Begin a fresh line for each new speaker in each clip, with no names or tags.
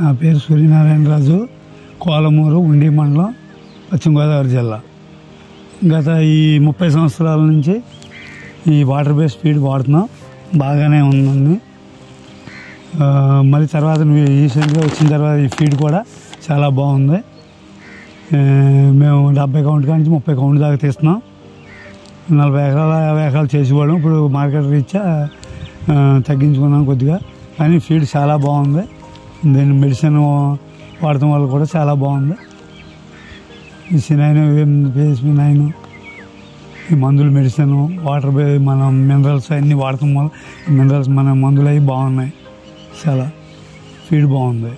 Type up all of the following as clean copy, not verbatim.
నా పేరు సూర్యనారాయణ రాజు, కోలమూరు, ఉండి మండలం, పశ్చిమ గోదావరి జిల్లా. గత ఈ 30 సంవత్సరాల నుంచి ఈ వాటర్ బేస్ ఫీడ్ వాడుతున్నాం. బాగానే ఉందండి. మళ్ళీ తర్వాత రీసెంట్గా వచ్చిన తర్వాత ఈ ఫీడ్ కూడా చాలా బాగుంది. మేము 70 కౌంట్ కానీ 30 కౌంట్ దాకా తీస్తున్నాం. 40 ఎకరాలు 50 ఎకరాలు చేసేవాళ్ళం. ఇప్పుడు మార్కెట్ రీత్యా తగ్గించుకున్నాం కొద్దిగా. కానీ ఫీడ్ చాలా బాగుంది. దీని మెడిసిన్ వాడటం వల్ల కూడా చాలా బాగుంది. ఈ సినైన్, PSP 9 ఈ మందులు, మెడిసిన్, వాటర్ మన మినరల్స్ అన్నీ వాడటం వల్ల మినరల్స్ మన మందులు అవి బాగున్నాయి. చాలా ఫీడ్ బాగుంది.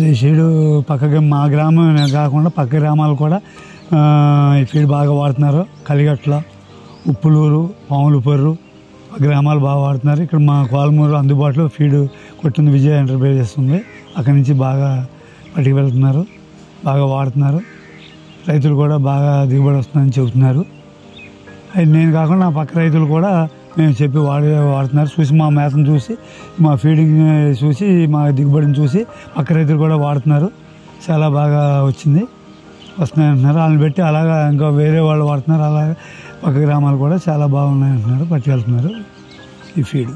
ఈ ఫీడ్ పక్క మా గ్రామం కాకుండా పక్క గ్రామాలు కూడా ఈ ఫీడ్ బాగా వాడుతున్నారు. కలిగట్ల, ఉప్పులూరు, పాములపర్రు గ్రామాలు బాగా వాడుతున్నారు. ఇక్కడ మా కోలమూరు అందుబాటులో ఫీడ్ కొట్టింది విజయ ఎంటర్ప్రైజెస్ ఉంది. అక్కడి నుంచి బాగా పట్టుకు వెళ్తున్నారు, బాగా వాడుతున్నారు. రైతులు కూడా బాగా దిగుబడి వస్తుందని చెబుతున్నారు. అది నేను కాకుండా నా పక్క రైతులు కూడా మేము చెప్పి వాడుతున్నారు. చూసి మా మేతను చూసి, మా ఫీడింగ్ చూసి, మా దిగుబడిని చూసి పక్క రైతులు కూడా వాడుతున్నారు. చాలా బాగా వస్తున్నాయి అంటున్నారు. వాళ్ళని బట్టి అలాగా ఇంకా వేరే వాళ్ళు వాడుతున్నారు. అలాగే పక్క గ్రామాలు కూడా చాలా బాగున్నాయి అంటున్నారు. పట్టుకెళ్తున్నారు ఈ ఫీడ్.